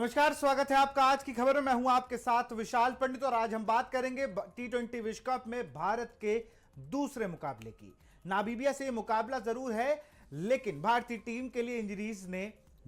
नमस्कार, स्वागत है आपका आज की खबर में। मैं हूं आपके साथ विशाल पंडित और आज हम बात करेंगे T20 विश्व कप में भारत के दूसरे मुकाबले की। नामीबिया से ये मुकाबला जरूर है, लेकिन भारतीय टीम के लिए इंजरीज ने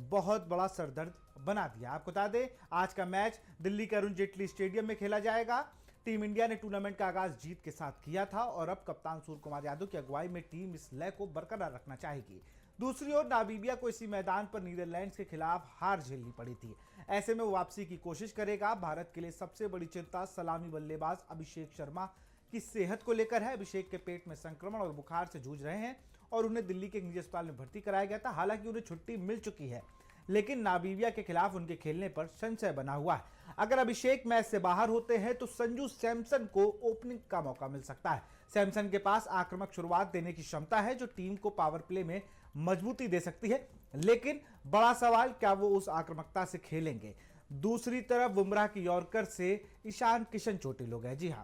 बहुत बड़ा सरदर्द बना दिया। आपको बता दें, आज का मैच दिल्ली के अरुण जेटली स्टेडियम में खेला जाएगा। टीम इंडिया ने टूर्नामेंट का आगाज जीत के साथ किया था और अब कप्तान सूर्य कुमार यादव की अगुवाई में टीम इस लय को बरकरार रखना चाहेगी। दूसरी ओर नामीबिया को इसी मैदान पर नीदरलैंड्स के खिलाफ हार झेलनी पड़ी थी। ऐसे में वो वापसी की कोशिश करेगा। भारत के लिए सबसे बड़ी चिंता सलामी बल्लेबाज अभिषेक शर्मा की सेहत को लेकर है। अभिषेक के पेट में संक्रमण और बुखार से जूझ रहे हैं और उन्हें दिल्ली के एक निजी अस्पताल में भर्ती कराया गया था। हालांकि उन्हें छुट्टी मिल चुकी है, लेकिन नामीबिया के खिलाफ उनके खेलने पर संशय बना हुआ है। अगर अभिषेक मैच से बाहर होते हैं तो संजू सैमसन को ओपनिंग का मौका मिल सकता है। सैमसन के पास आक्रामक शुरुआत देने की क्षमता है जो टीम को पावर प्ले में मजबूती दे सकती है, लेकिन बड़ा सवाल क्या वो उस आक्रामकता से खेलेंगे। दूसरी तरफ बुमराह की यॉर्कर से ईशान किशन चोटिल हो गए। जी हां,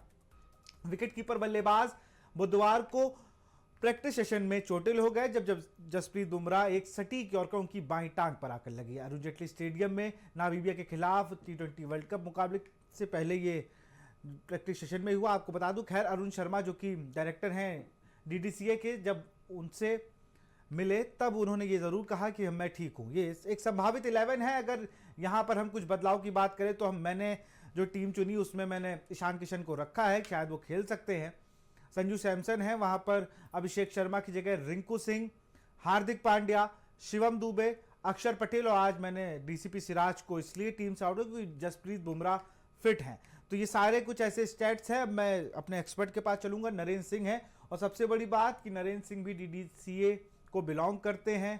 विकेटकीपर बल्लेबाज बुधवार को प्रैक्टिस सेशन में चोटिल हो गए जब जसप्रीत बुमराह एक सटीक यॉर्कर उनकी बाईं टांग पर आकर लगी। अरुण जेटली स्टेडियम में नामीबिया के खिलाफ T20 वर्ल्ड कप मुकाबले से पहले ये प्रैक्टिस सेशन में हुआ। आपको बता दूं, खैर अरुण शर्मा जो कि डायरेक्टर हैं DDCA के, जब उनसे मिले तब उन्होंने ये जरूर कहा कि मैं ठीक हूं। ये एक संभावित 11 है। अगर यहां पर हम कुछ बदलाव की बात करें तो मैंने जो टीम चुनी उसमें मैंने ईशान किशन को रखा है, शायद वो खेल सकते हैं। संजू सैमसन है वहां पर, अभिषेक शर्मा की जगह रिंकू सिंह, हार्दिक पांड्या, शिवम दुबे, अक्षर पटेल और आज मैंने DCP सिराज को इसलिए टीम से आउट क्योंकि जसप्रीत बुमराह फिट हैं। तो ये सारे कुछ ऐसे स्टैट्स हैं। मैं अपने एक्सपर्ट के पास चलूंगा, नरेंद्र सिंह है। और सबसे बड़ी बात कि नरेंद्र सिंह भी DDCA को बिलोंग करते हैं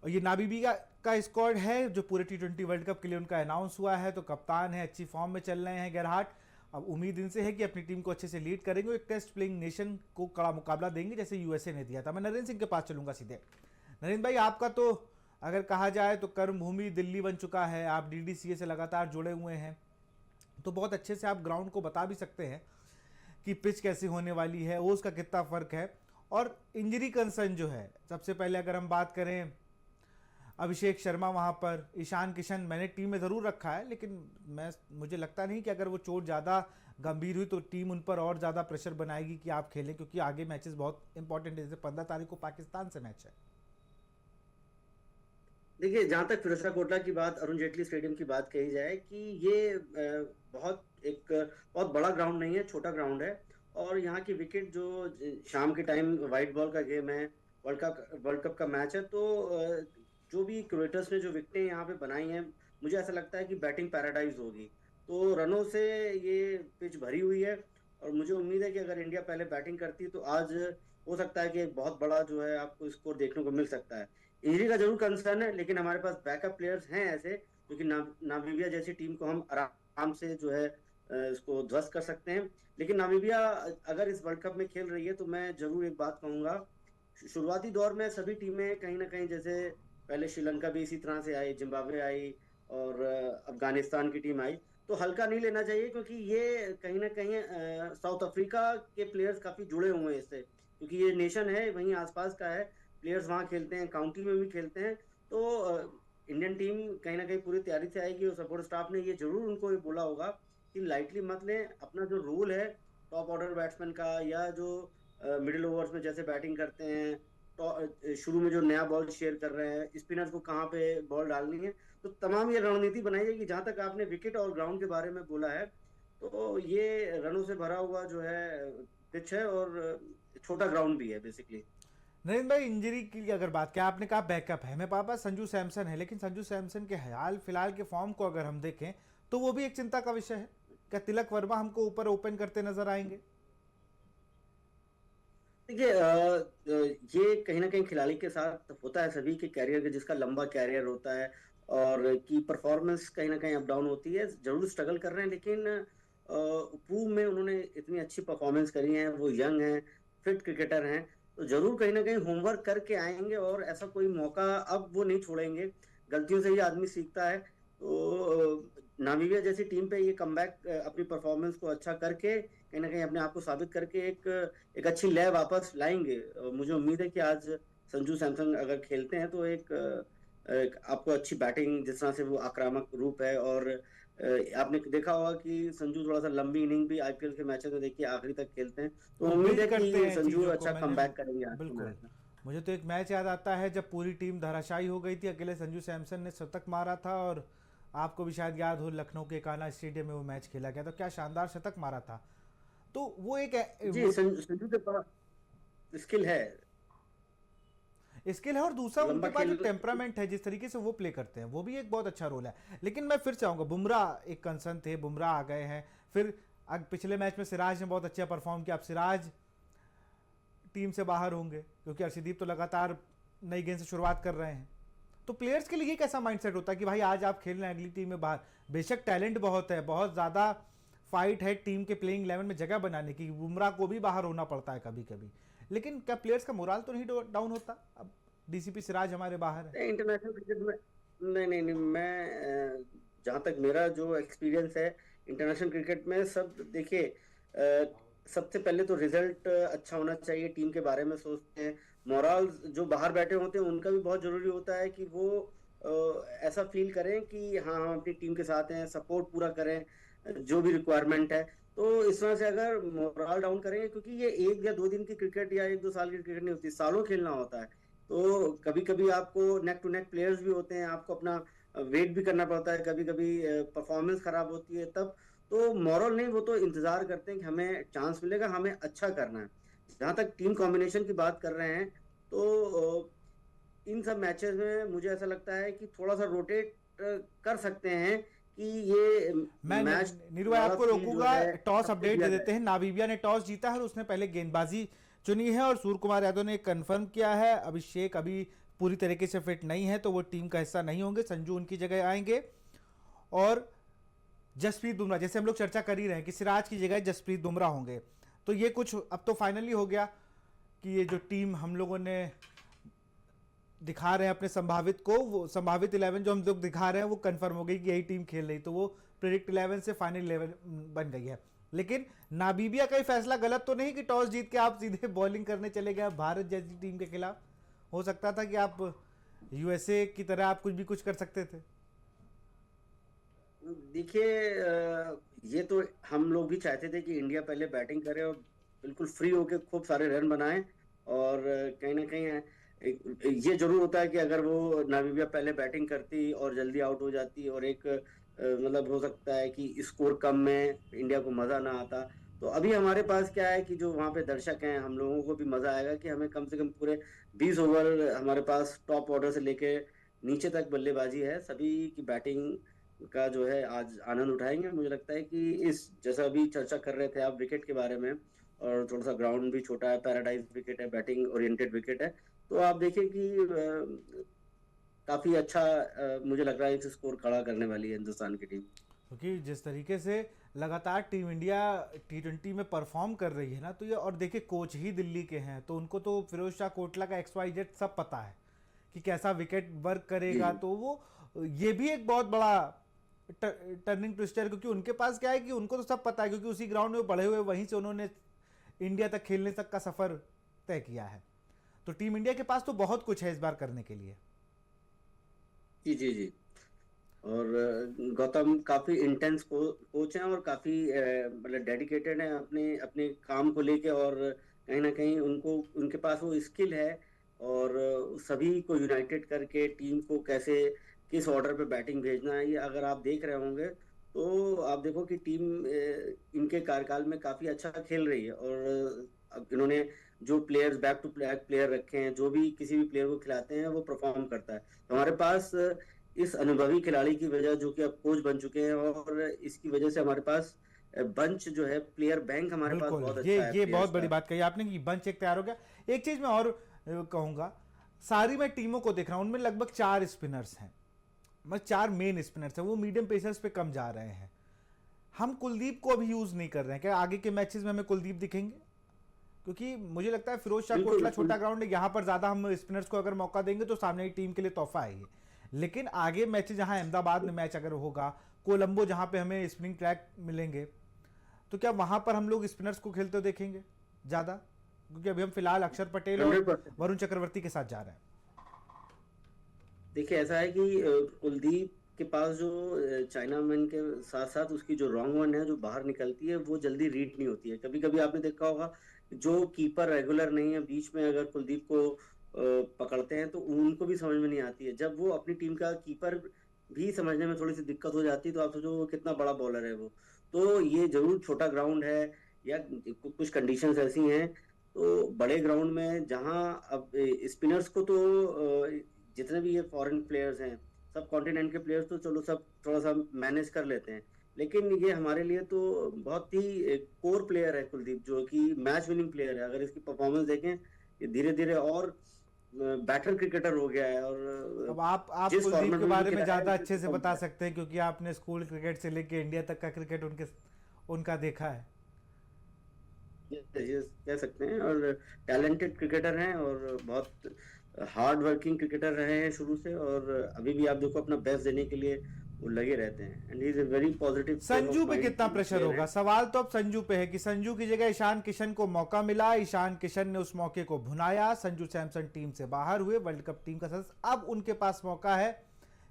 और ये नामीबिया का स्क्वाड है जो पूरे T20 वर्ल्ड कप के लिए उनका अनाउंस हुआ है। तो कप्तान है, अच्छी फॉर्म में चल रहे हैं गेरहाट। अब उम्मीद इनसे है कि अपनी टीम को अच्छे से लीड करेंगे, एक टेस्ट प्लेइंग नेशन को कड़ा मुकाबला देंगे जैसे USA ने दिया था। मैं नरेंद्र सिंह के पास चलूंगा सीधे। नरेंद्र भाई, आपका तो अगर कहा जाए तो कर्मभूमि दिल्ली बन चुका है। आप DDCA से लगातार जुड़े हुए हैं, तो बहुत अच्छे से आप ग्राउंड को बता भी सकते हैं कि पिच कैसी होने वाली है, ओस का कितना फर्क है। और इंजरी कंसर्न जो है, सबसे पहले अगर हम बात करें, अभिषेक शर्मा वहां पर, ईशान किशन मैंने टीम में जरूर रखा है, लेकिन मुझे लगता नहीं कि अगर वो चोट ज्यादा गंभीर हुई तो टीम उन पर और ज्यादा प्रेशर बनाएगी कि आप खेलें, क्योंकि आगे मैचेस बहुत इंपॉर्टेंट है। जैसे 15 तारीख को पाकिस्तान से मैच है। देखिए, जहां तक फिरोजशाह कोटला की बात, अरुण जेटली स्टेडियम की बात कही जाए कि ये बहुत बड़ा ग्राउंड नहीं है, छोटा ग्राउंड है। और यहाँ की विकेट जो शाम के टाइम व्हाइट बॉल का गेम है, वर्ल्ड कप का मैच है, तो जो भी क्रिकेटर्स ने जो विकेटें यहाँ पे बनाई हैं, मुझे ऐसा लगता है कि बैटिंग पैराडाइज होगी। तो रनों से ये पिच भरी हुई है और मुझे उम्मीद है कि अगर इंडिया पहले बैटिंग करती तो आज हो सकता है कि एक बहुत बड़ा जो है आपको स्कोर देखने को मिल सकता है। इंजरी का जरूर कंसर्न है, लेकिन हमारे पास बैकअप प्लेयर्स हैं ऐसे, क्योंकि नामीबिया जैसी टीम को हम आराम से जो है इसको ध्वस्त कर सकते हैं। लेकिन नामीबिया अगर इस वर्ल्ड कप में खेल रही है तो मैं जरूर एक बात कहूंगा, शुरुआती दौर में सभी टीमें कहीं ना कहीं, जैसे पहले श्रीलंका भी इसी तरह से आई, जिम्बाब्वे आई और अफगानिस्तान की टीम आई, तो हल्का नहीं लेना चाहिए, क्योंकि ये कहीं ना कहीं साउथ अफ्रीका के प्लेयर्स काफी जुड़े हुए हैं इससे, क्योंकि ये नेशन है वहीं आसपास का है, प्लेयर्स वहां खेलते हैं, काउंटी में भी खेलते हैं। तो इंडियन टीम कहीं ना कहीं पूरी तैयारी से आएगी और सपोर्ट स्टाफ ने ये जरूर उनको ये बोला होगा कि लाइटली मत लें। अपना जो रूल है टॉप ऑर्डर बैट्समैन का, या जो मिडिल ओवर्स में जैसे बैटिंग करते हैं, तो शुरू में जो नया बॉल शेयर कर रहे हैं, स्पिनर्स को कहाँ पे बॉल डालनी है, तो तमाम ये रणनीति बनाई जाएगी। जहां तक आपने विकेट और ग्राउंड के बारे में बोला है, तो ये रनों से भरा हुआ जो है पिच है और छोटा ग्राउंड भी है बेसिकली। नरेंद्र भाई, इंजरी की अगर बात करें, आपने कहा बैकअप है, मेरे पास संजू सैमसन है, लेकिन संजू सैमसन के हाल फिलहाल के फॉर्म को अगर हम देखें तो वो भी एक चिंता का विषय है। क्या तिलक वर्मा हमको ऊपर ओपन करते नजर आएंगे? देखिए, ये कहीं ना कहीं खिलाड़ी के साथ होता है, सभी के कैरियर के, जिसका लंबा कैरियर होता है और की परफॉर्मेंस कहीं ना कहीं अप डाउन होती है, जरूर स्ट्रगल कर रहे हैं, लेकिन पूर्व में उन्होंने इतनी अच्छी परफॉर्मेंस करी है, वो यंग हैं, फिट क्रिकेटर हैं, तो जरूर कहीं ना कहीं होमवर्क करके आएंगे और ऐसा कोई मौका अब वो नहीं छोड़ेंगे। गलतियों से ही आदमी सीखता है। तो नामीबिया जैसी टीम पे ये कमबैक अपनी परफॉर्मेंस को अच्छा करके कहीं ना कहीं अपने आप को साबित करके एक अच्छी लय वापस लाएंगे। मुझे उम्मीद है कि आज संजू सैमसन अगर खेलते हैं तो एक आपको अच्छी बैटिंग, जिस तरह से वो आक्रामक रूप है, और आपने देखा होगा कि संजू थोड़ा सा लंबी इनिंग भी आईपीएल के मैचेस में देखिए आखिरी तक खेलते हैं, तो वो उम्मीद बिल्ड है करते कि हैं संजू चीज़ों को। अच्छा मैंने कमबैक करेंगे आज के बिल्कुल, मैच में। मुझे तो एक मैच याद आता है जब पूरी टीम धराशायी हो गई थी, अकेले संजू सैमसन ने शतक मारा था। और आपको भी शायद याद हो, लखनऊ के कान्हा स्टेडियम में वो मैच खेला गया, तो क्या शानदार शतक मारा था। तो वो एक जी, वो संजू के पास स्किल है, स्किल है, और दूसरा उनके लंबा पास जो खेल। टेम्परामेंट है, जिस तरीके से वो प्ले करते हैं, वो भी एक बहुत अच्छा रोल है। लेकिन मैं फिर से आऊँगा, बुमराह एक कंसर्न थे, बुमराह आ गए हैं। फिर पिछले मैच में सिराज ने बहुत अच्छा परफॉर्म किया। अब सिराज टीम से बाहर होंगे क्योंकि अर्शदीप तो लगातार नई गेंद से शुरुआत कर रहे हैं। तो प्लेयर्स के लिए ये कैसा माइंडसेट होता है कि भाई आज आप खेल रहे हैं, अगली टीम में बाहर, बेशक टैलेंट बहुत है, बहुत ज़्यादा फाइट है टीम के प्लेइंग 11 में जगह बनाने की, बुमराह को भी बाहर होना पड़ता है कभी कभी, लेकिन क्या प्लेयर्स का मोराल तो नहीं डाउन होता? अब डीसीपी सिराज हमारे बाहर है। इंटरनेशनल क्रिकेट में नहीं, नहीं, नहीं, जहाँ तक मेरा जो एक्सपीरियंस है इंटरनेशनल क्रिकेट में, सब देखिए, सबसे पहले तो रिजल्ट अच्छा होना चाहिए, टीम के बारे में सोचते हैं। मोरल जो बाहर बैठे होते हैं उनका भी बहुत जरूरी होता है कि वो ऐसा फील करें कि हाँ, हम अपनी टीम के साथ हैं, सपोर्ट पूरा करें, जो भी रिक्वायरमेंट है। तो इस तरह से अगर मोरल डाउन करेंगे, क्योंकि ये 1 या 2 दिन की क्रिकेट या 1-2 साल की क्रिकेट नहीं होती, सालों खेलना होता है। तो कभी कभी आपको नेक टू नेक प्लेयर्स भी होते हैं, आपको अपना वेट भी करना पड़ता है, कभी कभी परफॉर्मेंस खराब होती है तब। तो मॉरल नहीं, वो तो इंतजार करते हैं कि हमें चांस मिलेगा, हमें अच्छा करना है। जहां तक टीम कॉम्बिनेशन की बात कर रहे हैं, तो इन सब मैचेस में मुझे ऐसा लगता है कि थोड़ा सा रोटेट कर सकते हैं कि ये मैं मैच नीरू भाई वाला आपको फील जो रोकूंगा, है टॉस सबको अपडेट दिया दे जाए। देते हैं। नामीबिया ने टॉस जीता है और उसने पहले गेंदबाजी चुनी है, और सूर्य कुमार यादव ने कंफर्म किया है अभिषेक अभी पूरी तरीके से फिट नहीं है, तो वो टीम का हिस्सा नहीं होंगे, संजू उनकी जगह आएंगे। और जसप्रीत बुमराह, जैसे हम लोग चर्चा कर ही रहे हैं कि सिराज की जगह जसप्रीत बुमराह होंगे, तो ये कुछ अब तो फाइनली हो गया कि ये जो टीम हम लोगों ने दिखा रहे हैं अपने संभावित को, वो संभावित 11 जो हम लोग दिखा रहे हैं वो कंफर्म हो गई कि यही टीम खेल रही, तो वो प्रेडिक्ट 11 से फाइनल 11 बन गई है। लेकिन नामीबिया का ही फैसला गलत तो नहीं कि टॉस जीत के आप सीधे बॉलिंग करने चले गए भारत जैसी टीम के खिलाफ? हो सकता था कि आप यूएसए की तरह आप कुछ भी कुछ कर सकते थे। देखिए, ये तो हम लोग भी चाहते थे कि इंडिया पहले बैटिंग करे और बिल्कुल फ्री होके खूब सारे रन बनाए, और कहीं ना कहीं ये जरूर होता है कि अगर वो नामीबिया पहले बैटिंग करती और जल्दी आउट हो जाती, और एक मतलब हो सकता है कि स्कोर कम में इंडिया को मजा ना आता। तो अभी हमारे पास क्या है कि जो वहाँ पे दर्शक हैं, हम लोगों को भी मजा आएगा कि हमें कम से कम पूरे 20 ओवर हमारे पास टॉप ऑर्डर से लेके नीचे तक बल्लेबाजी है, सभी की बैटिंग का जो है आज आनंद उठाएंगे। मुझे लगता है कि इस, जैसा अभी चर्चा कर रहे थे आप विकेट के बारे में, और थोड़ा सा ग्राउंड भी छोटा है, पैराडाइज विकेट है, बैटिंग ओरिएंटेड विकेट है, तो आप देखिए कि काफी अच्छा मुझे लग रहा है कि स्कोर खड़ा करने वाली है हिंदुस्तान की टीम। क्योंकि जिस तरीके से लगातार टीम इंडिया T20 में परफॉर्म कर रही है ना, तो ये, और देखिए कोच ही दिल्ली के हैं, तो उनको तो फिरोज शाह कोटला का XYZ सब पता है कि कैसा विकेट वर्क जी, करेगा। तो वो ये भी एक बहुत बड़ा टर्निंग ट्विस्टर, क्योंकि उनके पास क्या है कि उनको तो सब पता है, क्योंकि उसी ग्राउंड में बड़े हुए, वहीं से उन्होंने इंडिया तक खेलने तक का सफर तय किया है। तो टीम इंडिया के पास तो बहुत कुछ है इस बार करने के लिए। जी, जी, जी। और गौतम काफी इंटेंस कोच हैं, और काफी मतलब डेडिकेटेड हैं अपने अपने काम को लेके, और कहीं ना कहीं उनको, उनके पास वो स्किल है, और सभी को यूनाइटेड करके टीम को कैसे, किस ऑर्डर पे बैटिंग भेजना है, ये अगर आप देख रहे होंगे तो आप देखो कि टीम इनके कार्यकाल में काफी अच्छा खेल रही है। और अब इन्होंने जो players back to back player रखे हैं, जो भी किसी भी प्लेयर को खिलाते हैं वो परफॉर्म करता है। तो हमारे पास इस अनुभवी खिलाड़ी की वजह, जो कि अब कोच बन चुके हैं, और इसकी वजह से हमारे पास बंच जो है, प्लेयर बैंक हमारे पास बिल्कुल, बहुत ये अच्छा है ये बहुत प्लेयर्स बड़ी का। बात कही आपने कि बंच एक तैयार हो गया। एक चीज मैं और कहूंगा, सारी मैं टीमों को देख रहा हूं, उनमें लगभग 4 स्पिनर्स हैं, मतलब 4 मेन स्पिनर्स हैं, वो मीडियम पेसर्स पे कम जा रहे हैं। हम कुलदीप को अभी यूज नहीं कर रहे हैं, क्या आगे के मैचेस में हमें कुलदीप दिखेंगे? क्योंकि मुझे लगता है फिरोज शाह बिल्कुल, कोटला बिल्कुल। छोटा ग्राउंड है, यहाँ पर ज्यादा हम स्पिनर्स को अगर मौका देंगे तो सामने की टीम के लिए तोहफा है ये। लेकिन आगे मैच, जहां अहमदाबाद में मैच अगर होगा, कोलंबो जहां पे हमें स्पिनिंग ट्रैक मिलेंगे, तो क्या वहां पर हम लोग स्पिनर्स को खेलते हुए देखेंगे ज्यादा? क्योंकि अभी हम फिलहाल अक्षर पटेल और 100%। वरुण चक्रवर्ती के साथ जा रहे हैं। देखिए ऐसा है कि कुलदीप के पास जो चाइना मैन के साथ साथ उसकी जो रॉन्ग वन है जो बाहर निकलती है वो जल्दी रीड नहीं होती है। कभी कभी आपने देखा होगा जो कीपर रेगुलर नहीं है बीच में अगर कुलदीप को पकड़ते हैं तो उनको भी समझ में नहीं आती है। जब वो अपनी टीम का कीपर भी समझने में थोड़ी सी दिक्कत हो जाती है तो आप सोचो वो कितना बड़ा बॉलर है वो। तो ये जरूर छोटा ग्राउंड है या कुछ कंडीशंस ऐसी हैं। तो बड़े ग्राउंड में जहां अब स्पिनर्स को तो जितने भी ये फॉरेन प्लेयर्स हैं सब कॉन्टिनेंट के प्लेयर्स तो चलो सब थोड़ा सा मैनेज कर लेते हैं। लेकिन ये हमारे लिए तो बहुत ही कोर प्लेयर है कुलदीप जो कि मैच विनिंग प्लेयर है। अगर इसकी परफॉर्मेंस देखें ये धीरे धीरे और बैटर क्रिकेटर हो गया है। और अब आप जिस कुलदीप फॉर्मेट के में भी बारे में खिलाया है ज़्यादा उसे अच्छे से परफॉर्म बता किया सकते हैं क्योंकि आपने स्कूल क्रिकेट से लेके इंडिया तक का क्रिकेट उनका देखा है। ये कह सकते हैं। और टैलेंटेड क्रिकेटर हैं और बहुत हार्ड वर्किंग क्रिकेटर रहे हैं शुरू से। और अभी भी आप देखो अपना बेस्ट देने के लिए वो लगे रहते हैं। And he is a very positive frame Sanju of पे माइंड कितना प्रेशर प्लेयर होगा? है। सवाल तो अब संजू पे है कि संजू की जगह ईशान किशन को मौका मिला, ईशान किशन ने उस मौके को भुनाया, संजू सैमसन टीम से बाहर हुए, वर्ल्ड कप टीम का सदस्य। अब उनके पास मौका है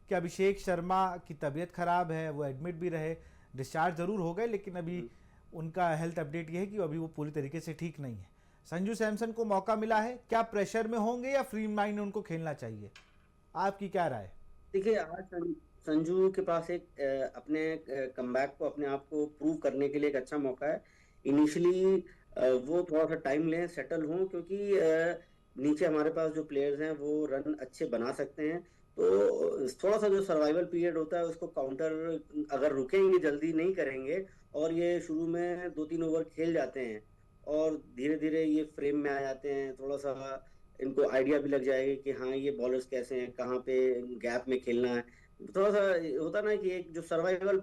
कि अभिषेक शर्मा की तबीयत खराब है, वो एडमिट भी रहे, डिस्चार्ज जरूर हो गए, लेकिन अभी उनका हेल्थ अपडेट ये है कि अभी वो पूरी तरीके से ठीक नहीं है। संजू सैमसन को मौका मिला है, क्या प्रेशर में होंगे या फ्री माइंड उनको खेलना चाहिए? आपकी क्या राय? देखिए आज संजू के पास एक अपने कमबैक को अपने आप को प्रूव करने के लिए एक अच्छा मौका है। इनिशियली वो थोड़ा सा टाइम लें सेटल हों क्योंकि नीचे हमारे पास जो प्लेयर्स हैं वो रन अच्छे बना सकते हैं। तो थोड़ा सा जो सर्वाइवल पीरियड होता है उसको काउंटर अगर रुकेंगे जल्दी नहीं करेंगे और ये शुरू में 2-3 ओवर खेल जाते हैं और धीरे धीरे ये फ्रेम में आ जाते हैं थोड़ा सा इनको आइडिया भी लग जाएगा कि हाँ ये बॉलर्स कैसे हैं कहाँ पे गैप में खेलना है। थोड़ा सा होता ना कि एक जो सर्वाइवल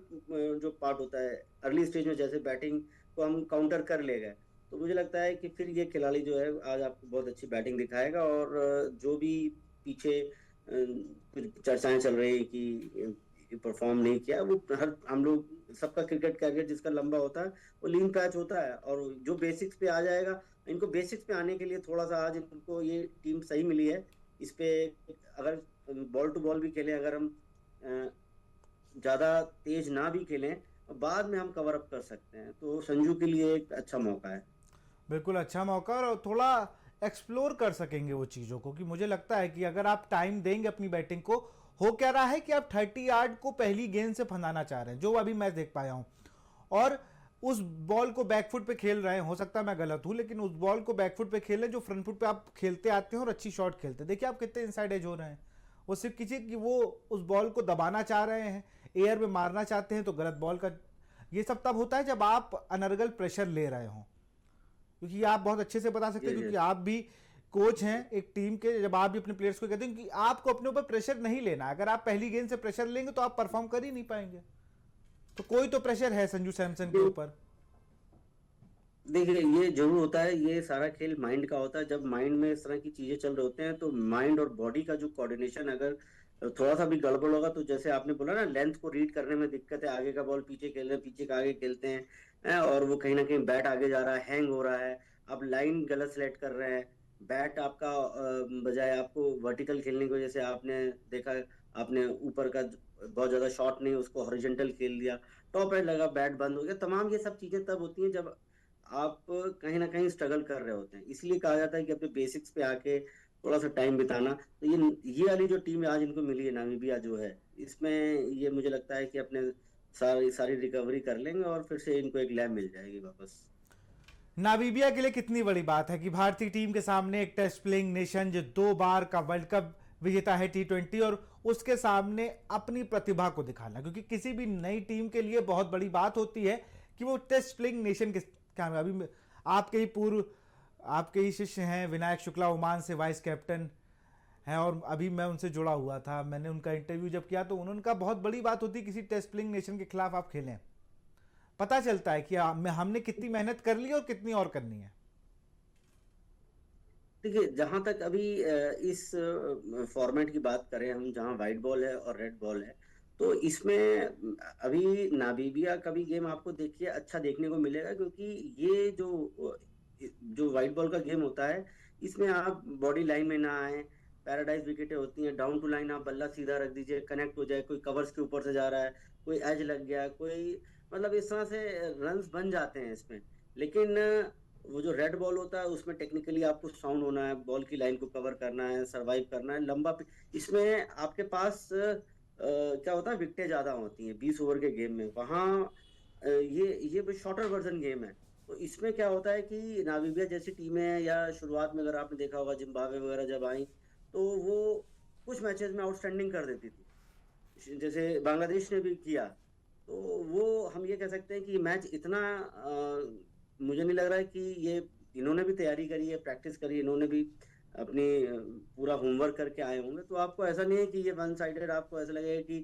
जो पार्ट होता है अर्ली स्टेज में जैसे बैटिंग को हम काउंटर कर ले गए तो मुझे लगता है कि फिर ये खिलाड़ी जो है आज आपको बहुत अच्छी बैटिंग दिखाएगा। और जो भी पीछे कुछ चर्चाएं चल रही है कि परफॉर्म नहीं किया वो हर हम लोग सबका क्रिकेट कैरियर जिसका लंबा होता है वो लीन पैच होता है। और जो बेसिक्स पे आ जाएगा इनको बेसिक्स पे आने के लिए थोड़ा सा आज इनको ये टीम सही मिली है। इस पे अगर बॉल टू बॉल भी खेलें अगर हम ज्यादा तेज ना भी खेलें बाद में हम कवर अप कर सकते हैं। तो संजू के लिए एक अच्छा मौका है। बिल्कुल अच्छा मौका और थोड़ा एक्सप्लोर कर सकेंगे वो चीज़ों को कि मुझे लगता है कि अगर आप टाइम देंगे अपनी बैटिंग को, हो क्या रहा है कि आप 30 यार्ड को पहली गेंद से फंदाना चाह रहे हैं जो अभी मैं देख पाया हूं, और उस बॉल को बैकफुट पे खेल रहे हैं। हो सकता है मैं गलत हूं लेकिन उस बॉल को बैकफुट पे खेल रहे हैं जो फ्रंट फुट पे आप खेलते आते हैं और अच्छी शॉट खेलते हैं। देखिए आप कितने इनसाइड एज हो रहे हैं। वो सिर्फ किसी कि वो उस बॉल को दबाना चाह रहे हैं, एयर में मारना चाहते हैं तो गलत बॉल का। ये सब तब होता है जब आप अनर्गल प्रेशर ले रहे हो, क्योंकि आप बहुत अच्छे से बता सकते हैं क्योंकि आप भी कोच हैं एक टीम के। जब आप भी अपने प्लेयर्स को कहते हैं कि आपको अपने ऊपर प्रेशर नहीं लेना, अगर आप पहली गेंद से प्रेशर लेंगे तो आप परफॉर्म कर ही नहीं पाएंगे। तो कोई तो प्रेशर है संजू सैमसन के ऊपर। देखिए ये जरूर होता है। ये सारा खेल माइंड का होता है। जब माइंड में इस तरह की चीजें चल रहे होते हैं तो माइंड और बॉडी का जो कोऑर्डिनेशन अगर थोड़ा सा भी गड़बड़ होगा तो जैसे आपने बोला ना लेंथ को रीड करने में दिक्कत है। आगे का बॉल पीछे खेल रहे हैं पीछे का आगे खेलते हैं और वो कहीं ना कहीं बैट आगे जा रहा है हैंग हो रहा है। आप लाइन गलत सेलेक्ट कर रहे हैं। बैट आपका बजाय आपको वर्टिकल खेलने की वजह से आपने देखा आपने ऊपर का बहुत ज्यादा शॉट नहीं उसको हॉरिजॉन्टल खेल दिया टॉप एंड लगा बैट बंद हो गया। तमाम ये सब चीजें तब होती हैं जब आप कहीं ना कहीं स्ट्रगल कर रहे होते हैं। इसलिए कहा जाता है कि अपने बेसिक्स पे आके थोड़ा सा टाइम बिताना। तो ये वाली जो टीम आज इनको मिली है नामीबिया जो है इसमें ये मुझे लगता है कि अपने सारी सारी रिकवरी कर लेंगे और फिर से इनको एक लैब मिल जाएगी वापस। नामीबिया के लिए कितनी बड़ी बात है कि भारतीय टीम के सामने एक टेस्ट प्लेइंग नेशन जो 2 बार का वर्ल्ड कप विजेता है T20 और उसके सामने अपनी प्रतिभा को दिखाना, क्योंकि किसी भी नई टीम के लिए बहुत बड़ी बात होती है कि वो टेस्ट प्लेइंग नेशन के क्या। अभी आपके ही शिष्य हैं विनायक शुक्ला, ओमान से वाइस कैप्टन हैं और अभी मैं उनसे जुड़ा हुआ था। मैंने उनका इंटरव्यू जब किया तो उन्होंने कहा बहुत बड़ी बात होती है किसी टेस्ट प्लेइंग नेशन के खिलाफ आप खेलें। पता चलता है कि हमने कितनी मेहनत कर ली और कितनी और करनी है। देखिए जहां तक अभी इस फॉर्मेट की बात करें हम जहां व्हाइट बॉल है और रेड बॉल है तो इसमें अभी नामीबिया का भी गेम आपको देखिए अच्छा देखने को मिलेगा क्योंकि ये जो व्हाइट बॉल का गेम होता है इसमें आप बॉडी लाइन में ना आए पैराडाइज विकेटें होती हैं, डाउन टू लाइन आप बल्ला सीधा रख दीजिए, कनेक्ट हो जाए, कोई कवर्स के ऊपर से जा रहा है, कोई एज लग गया, कोई मतलब इस तरह से रन्स बन जाते हैं इसमें। लेकिन वो जो रेड बॉल होता है उसमें टेक्निकली आपको साउंड होना है, बॉल की लाइन को कवर करना है, सरवाइव करना है लंबा इसमें आपके पास क्या होता है, विकेटें ज्यादा होती हैं 20 ओवर के गेम में। वहाँ ये शॉर्टर वर्जन गेम है। तो इसमें क्या होता है कि नामीबिया जैसी टीमें, या शुरुआत में अगर आपने देखा होगा जिम्बाब्वे वगैरह जब आई, तो वो कुछ मैचेस में आउटस्टैंडिंग कर देती थी, जैसे बांग्लादेश ने भी किया। तो वो हम ये कह सकते हैं कि मैच इतना मुझे नहीं लग रहा है कि ये, इन्होंने भी तैयारी करी है, प्रैक्टिस करी है, इन्होंने भी अपनी पूरा होमवर्क करके आए होंगे। तो आपको ऐसा नहीं है कि ये वन साइडेड, आपको ऐसा लगेगा कि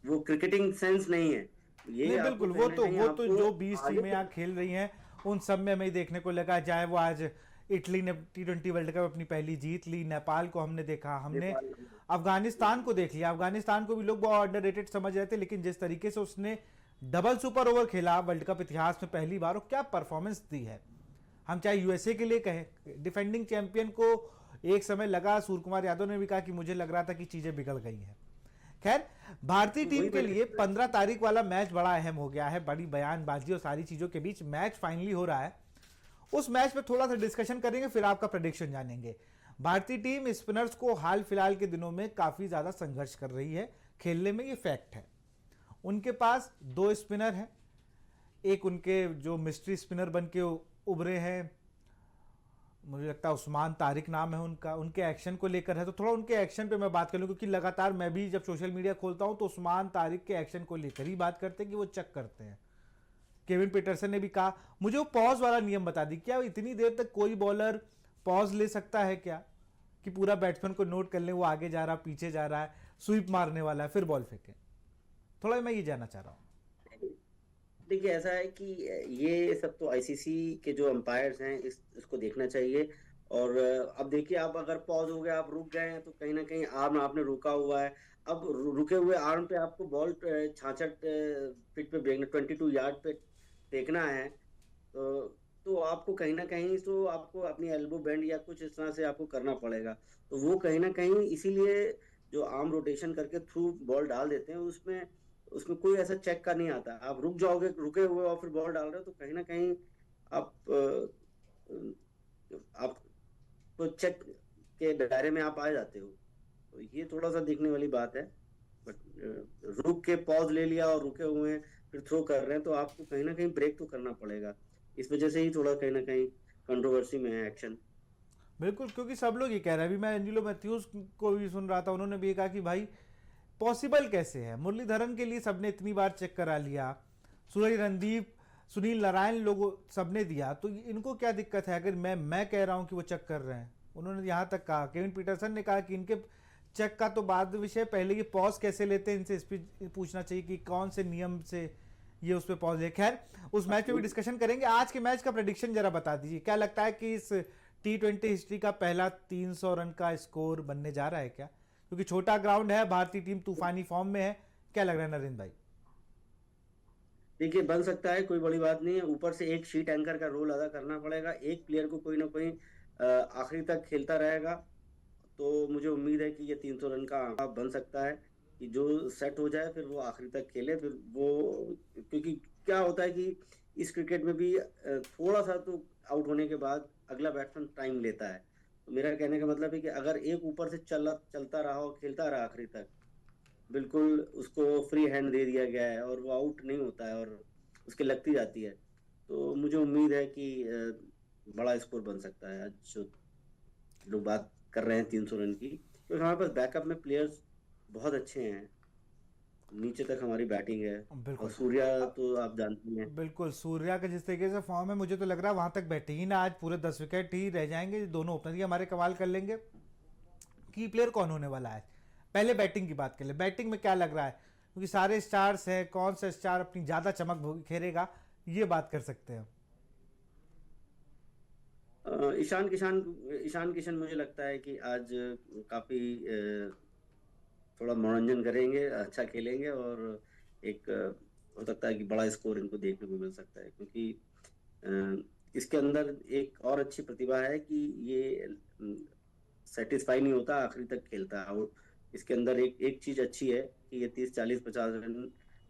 वो क्रिकेटिंग सेंस नहीं है। ये नहीं आपको बिल्कुल, कहीं ना कहीं वो तो आपको जो 20 आगे टीमें यहाँ खेल रही हैं उन सब में हमें देखने को लगा, चाहे वो आज इटली ने T20 वर्ल्ड कप अपनी पहली जीत ली, नेपाल को हमने देखा, हमने नेपाल। अफगानिस्तान को देख लिया। अफगानिस्तान को भी लोग बहुत अंडररेटेड समझ रहे थे, लेकिन जिस तरीके से उसने डबल सुपर ओवर खेला वर्ल्ड कप इतिहास में पहली बार, और क्या परफॉर्मेंस दी है। हम चाहे यूएसए के लिए कहें, डिफेंडिंग चैंपियन को एक समय लगा, सूर्य कुमार यादव ने भी कहा कि मुझे लग रहा था कि चीजें बिगड़ गई हैं। खैर, भारतीय टीम वही के लिए मैंने 15 तारीख वाला मैच बड़ा अहम हो गया है। बड़ी बयानबाजी और सारी चीजों के बीच मैच फाइनली हो रहा है। उस मैच पे थोड़ा सा डिस्कशन करेंगे, फिर आपका प्रेडिक्शन जानेंगे। भारतीय टीम स्पिनर्स को हाल फिलहाल के दिनों में काफी ज्यादा संघर्ष कर रही है खेलने में, ये फैक्ट है। उनके पास 2 स्पिनर हैं, एक उनके जो मिस्ट्री स्पिनर बन के उभरे हैं, मुझे लगता है उस्मान तारिक नाम है उनका, उनके एक्शन को लेकर है। तो थोड़ा उनके एक्शन पे मैं बात कर लूँ, क्योंकि लगातार मैं भी जब सोशल मीडिया खोलता हूँ तो उस्मान तारिक के एक्शन को लेकर ही बात करते हैं कि वो चेक करते हैं। केविन पीटरसन ने भी कहा, मुझे वो पॉज वाला नियम बता दी, क्या इतनी देर तक कोई बॉलर पॉज ले सकता है क्या, कि पूरा बैट्समैन को नोट कर ले वो आगे जा रहा, पीछे जा रहा है, स्वीप मारने वाला है, फिर बॉल फेंके। थोड़ा मैं ये जानना चाह रहा हूँ। देखिए ऐसा है कि ये सब तो आईसीसी के जो अंपायर्स हैं इसको देखना चाहिए। और अब देखिए, आप अगर पॉज हो गया, आप रुक गए हैं, तो कहीं ना कहीं आर्म आपने रुका हुआ है। अब रुके हुए आर्म पे आपको बॉल 66 फीट पे फेंकना, 22 यार्ड पे फेंकना है। तो आपको कहीं ना कहीं तो आपको अपनी एल्बो बेंड या कुछ इस तरह से आपको करना पड़ेगा। तो वो कहीं ना कहीं इसीलिए जो आर्म रोटेशन करके थ्रू बॉल डाल देते हैं, उसमें उसमें कोई ऐसा चेक का नहीं आता। आप रुक जाओगे, रुके हुए और फिर बॉल डाल रहे हो, तो कहीं ना कहीं आप आप तो चेक के दायरे में आप आ जाते हो। तो ये थोड़ा सा देखने वाली बात है। बट रुक के पॉज ले लिया और रुके हुए हैं फिर थ्रो कर रहे हैं, तो आपको कहीं ना कहीं ब्रेक तो करना पड़ेगा। इस वजह से ही थोड़ा कहीं ना कहीं कंट्रोवर्सी में है एक्शन। बिल्कुल, क्योंकि सब लोग ये कह रहे हैं। अभी मैं एंजिलो मैथ्यूज को भी सुन रहा था, उन्होंने भी ये कहा कि भाई पॉसिबल कैसे है, मुरलीधरन के लिए सबने इतनी बार चेक करा लिया, सूरज रणदीप, सुनील नारायण लोगों सबने दिया, तो इनको क्या दिक्कत है अगर मैं कह रहा हूं कि वो चेक कर रहे हैं। उन्होंने यहां तक कहा, केविन पीटरसन ने कहा कि इनके चेक का तो बाद विषय, पहले ये पॉज कैसे लेते हैं इनसे पूछना चाहिए कि कौन से नियम से ये उस पर पॉज है। खैर, उस मैच पे भी डिस्कशन करेंगे। आज के मैच का प्रेडिक्शन जरा बता दीजिए, क्या लगता है कि इस T20 हिस्ट्री का पहला 300 रन का स्कोर बनने जा रहा है क्या, क्योंकि छोटा ग्राउंड है, भारतीय टीम तूफानी फॉर्म में है। क्या लग रहा है नरेंद्र भाई? देखिए बन सकता है, कोई बड़ी बात नहीं है। ऊपर से एक शीट एंकर का रोल अदा करना पड़ेगा, एक प्लेयर को कोई ना कोई आखिरी तक खेलता रहेगा। तो मुझे उम्मीद है कि ये 300 रन का आंकड़ा बन सकता है, कि जो सेट हो जाए फिर वो आखिरी तक खेले। फिर वो, क्योंकि क्या होता है कि इस क्रिकेट में भी थोड़ा सा तो आउट होने के बाद अगला बैट्समैन टाइम लेता है। तो मेरा कहने का मतलब है कि अगर एक ऊपर से चलता रहा और खेलता रहा आखिरी तक, बिल्कुल उसको फ्री हैंड दे दिया गया है और वो आउट नहीं होता है और उसके लगती जाती है, तो मुझे उम्मीद है कि बड़ा स्कोर बन सकता है। आज जो लोग बात कर रहे हैं 300 रन की, क्योंकि हमारे पास बैकअप में प्लेयर्स बहुत अच्छे हैं, नीचे तक हमारी बैटिंग है। और बिल्कुल। सूर्या तो आप जानते हैं। बिल्कुल, सूर्या का जिस तरीके से फॉर्म है, मुझे तो लग रहा है वहां तक बैठे ही ना, आज पूरे 10 विकेट ही रह जाएंगे। दोनों ओपनर ही हमारे कमाल कर लेंगे। की प्लेयर कौन होने वाला है? पहले बैटिंग की बात कर ले, बैटिंग में क्या लग रहा है, क्योंकि सारे स्टार्स हैं, कौन सा स्टार अपनी ज्यादा चमक बिखेरेगा, ये बात कर सकते हैं। ईशान किशन मुझे लगता है कि आज काफी थोड़ा मनोरंजन करेंगे, अच्छा खेलेंगे, और एक हो सकता है कि बड़ा स्कोर इनको देखने को मिल सकता है। क्योंकि इसके अंदर एक और अच्छी प्रतिभा है कि ये सेटिस्फाई नहीं होता, आखिरी तक खेलता है। और इसके अंदर एक एक चीज अच्छी है कि ये 30 40 50 रन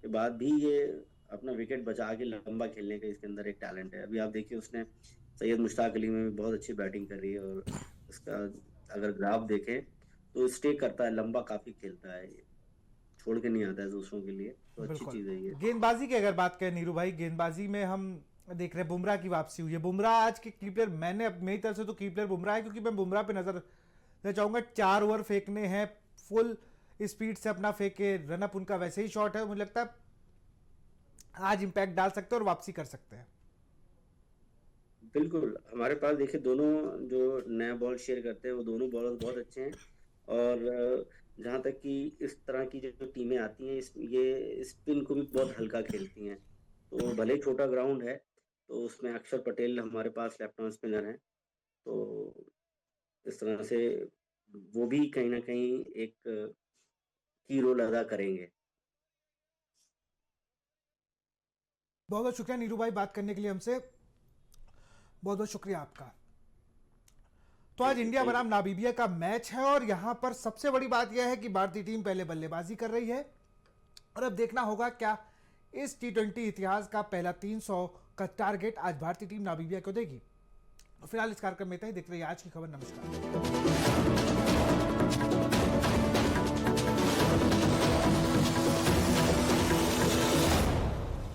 के बाद भी ये अपना विकेट बचा के लंबा खेलने का इसके अंदर एक टैलेंट है। अभी आप देखिए उसने सैयद मुश्ताक अली में भी बहुत अच्छी बैटिंग कर रही है, और इसका अगर ग्राफ देखें तो स्टे करता है, लंबा काफी खेलता है, ये छोड़ के नहीं आता है दूसरों के लिए, तो अच्छी बिल्कुल। चीज है ये। गेंदबाजी की अगर बात करें नीरू भाई, गेंदबाजी में हम देख रहे हैं बुमराह की वापसी हुई है। बुमराह आज के की प्लेयर, मैंने मेरी तरफ से तो की प्लेयर बुमराह है, क्योंकि मैं बुमराह पे नजर देना चाहूंगा। 4 ओवर फेंकने हैं, फुल स्पीड से अपना फेंके, रनअप उनका वैसे ही शॉट है, मुझे लगता है आज इंपैक्ट डाल सकते हैं और वापसी कर सकते हैं। बिल्कुल, हमारे पास देखिए दोनों जो नया बॉल शेयर करते हैं वो दोनों बॉलर बहुत अच्छे हैं। और जहाँ तक कि इस तरह की जो टीमें आती हैं, ये स्पिन को भी बहुत हल्का खेलती हैं। तो भले ही छोटा ग्राउंड है, तो उसमें अक्षर पटेल हमारे पास लेफ्ट आर्म स्पिनर हैं, तो इस तरह से वो भी कहीं ना कहीं एक की रोल अदा करेंगे। बहुत बहुत शुक्रिया नीरू भाई बात करने के लिए हमसे, बहुत बहुत शुक्रिया आपका। तो आज थैंक यू, इंडिया थैंक बनाम यू। नामीबिया का मैच है, और यहां पर सबसे बड़ी बात यह है कि भारतीय टीम पहले बल्लेबाजी कर रही है, और अब देखना होगा क्या इस T20 इतिहास का पहला 300 का टारगेट आज भारतीय टीम नामीबिया को देगी। तो फिलहाल इस कार्यक्रम में इतना ही। देखते रहिए आज की खबर। नमस्कार।